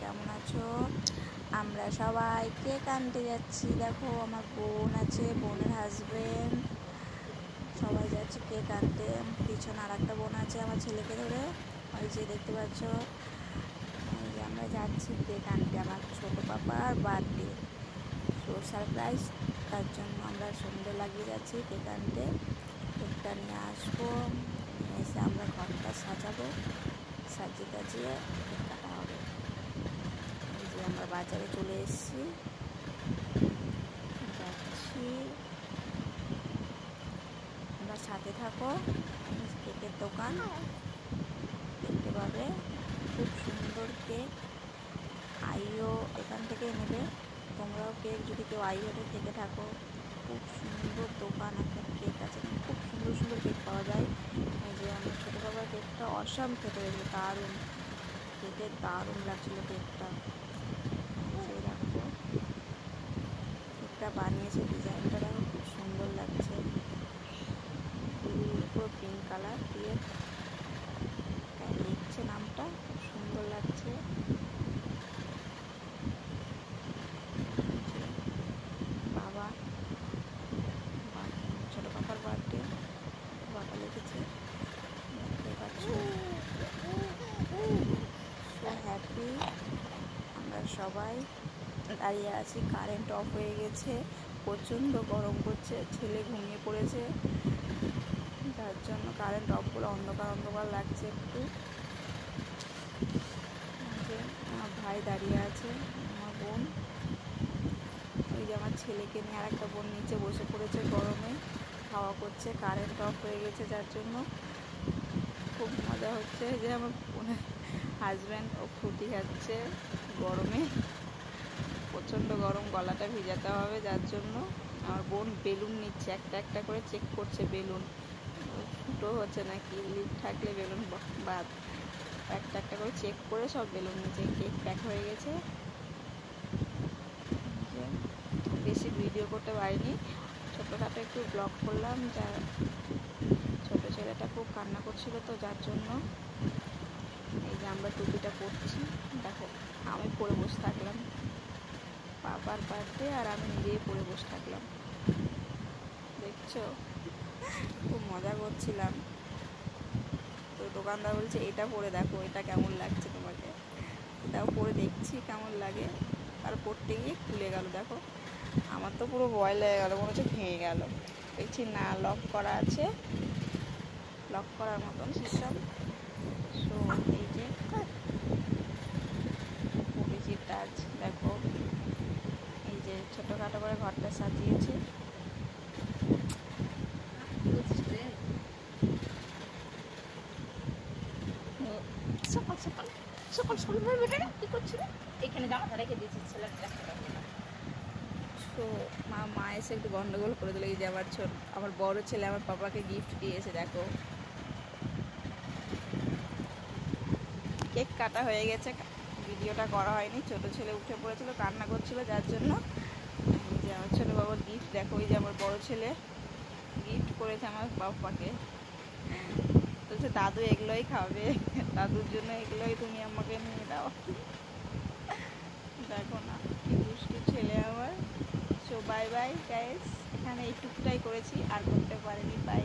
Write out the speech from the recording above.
কেমন আছো? আমরা সবাই কেক আনতে যাচ্ছি। দেখো আমার বোন আছে, বোনের হাজবেন্ড, সবাই যাচ্ছে কেক আনতে। পিছনে আর একটা বোন আছে আমার ছেলেকে ধরে, ওই যে দেখতে পাচ্ছ। ওই যে আমরা যাচ্ছি কেক আনতে, আমার ছোটো পাপার বার্থডে, তো সারপ্রাইজ, তার জন্য আমরা সন্ধে লাগিয়ে যাচ্ছি কেক আনতে। কেকটা নিয়ে আসবো, এসে আমরা ঘরটা সাজাবো, সাজিয়ে টাজিয়ে কেক কাটা হবে। এই যে আমরা বাজারে চলে এসেছি, যাচ্ছি, আমরা সাথে থাকো। কেকের দোকান দেখতে পাবে, খুব সুন্দর কেক। আইও এখান থেকে নেবে, তোমরাও কেক যদি কেউ আইওতে থেকে থাকো, খুব সুন্দর দোকান, একটা কেক আছে, খুব সুন্দর সুন্দর কেক পাওয়া যায়। এই যে আমার ছোটো বাবার কেকটা অসাম খেতে হয়েছিল, দারুণ খেতে, দারুণ লাগছিলো কেকটা। সেই রাখবো, কেকটা বানিয়েছে, ডিজাইনটা দেখো খুব সুন্দর লাগছে, পুরো পিঙ্ক কালার দিয়ে লিখছে নামটা, খুব সুন্দর লাগছে। বাবা, ছোটো পাপার বার্থডে, বাবা লিখেছে, দেখতে পাচ্ছ। সো হ্যাপি, আমরা সবাই দাঁড়িয়ে আছি। কারেন্ট অফ হয়ে গেছে, প্রচণ্ড গরম করছে, ছেলে ঘুমিয়ে পড়েছে, যার জন্য কারেন্ট অফ করে অন্ধকার অন্ধকার লাগছে একটু। যে আমার ভাই দাঁড়িয়ে আছে, আমার বোন, ওই যে আমার ছেলেকে নিয়ে আর একটা বোন নিচে বসে পড়েছে, গরমে হাওয়া করছে, কারেন্ট অফ হয়ে গেছে, যার জন্য খুব মজা হচ্ছে। যে আমার বোনের হাজব্যান্ড ও ফুটি খাচ্ছে গরমে, প্রচণ্ড গরম, গলাটা ভিজাতে হবে, যার জন্য আমার বোন বেলুন নিচ্ছে, একটা একটা করে চেক করছে বেলুন ফুটো হচ্ছে নাকি, লিক থাকলে বেলুন বাদ, একটা একটা করে চেক করে সব বেলুন নিচ্ছে। কেক প্যাক হয়ে গেছে, বেশি ভিডিও করতে পারিনি, ছোটোখাটো একটু ব্লগ করলাম। যা ছোটো ছেলেটা খুব কান্না করছিল, তো যার জন্য এই যে আমরা টুপিটা পরছি, দেখো আমি পরে বসে থাকলাম, বাবার বার্থডে আর আমি নিজেই পরে বসে থাকলাম, দেখছো, খুব মজা করছিলাম। তো দোকানদার বলছে এটা পরে দেখো, এটা কেমন লাগছে তোমাকে, এটাও পরে দেখছি কেমন লাগে। আর পরতে গিয়ে খুলে গেল, দেখো আমার তো পুরো ভয় লেগে গেলো, মনে হচ্ছে ভেঙে গেল। দেখছি না, লক করা আছে, লক করার মতন সিস্টেম। সো এই যে পরিচিত টাচ, দেখো এই যে ছোটোখাটো করে ঘরটা সাজিয়েছি। সকাল সকাল সকাল সকাল বেটারা কি করছিল, এখানে জামাটা রেখে দিয়েছি ছেলেটা। তো মা এসে একটু গন্ডগোল করে দিল। এই যে আমার বড় ছেলে আমার পাপাকে গিফট দিয়েছে, দেখো কেক কাটা হয়ে গেছে, ভিডিওটা করা হয়নি, ছোটো ছেলে উঠে পড়েছিল, কান্না করছিল, যার জন্য। এই যে আমার ছোটো বাবার গিফট দেখো, ওই যে আমার বড় ছেলে গিফট করেছে আমার পাপাকে, বলছে দাদু এগুলোই খাবে, দাদুর জন্য এগুলোই তুমি আমাকে নিয়ে দাও। দেখো না কি দুষ্টু ছেলে আমার। সো বাই বাই গাইস, এখানে এইটুকুটাই করেছি, আর করতে পারিনি, বাই।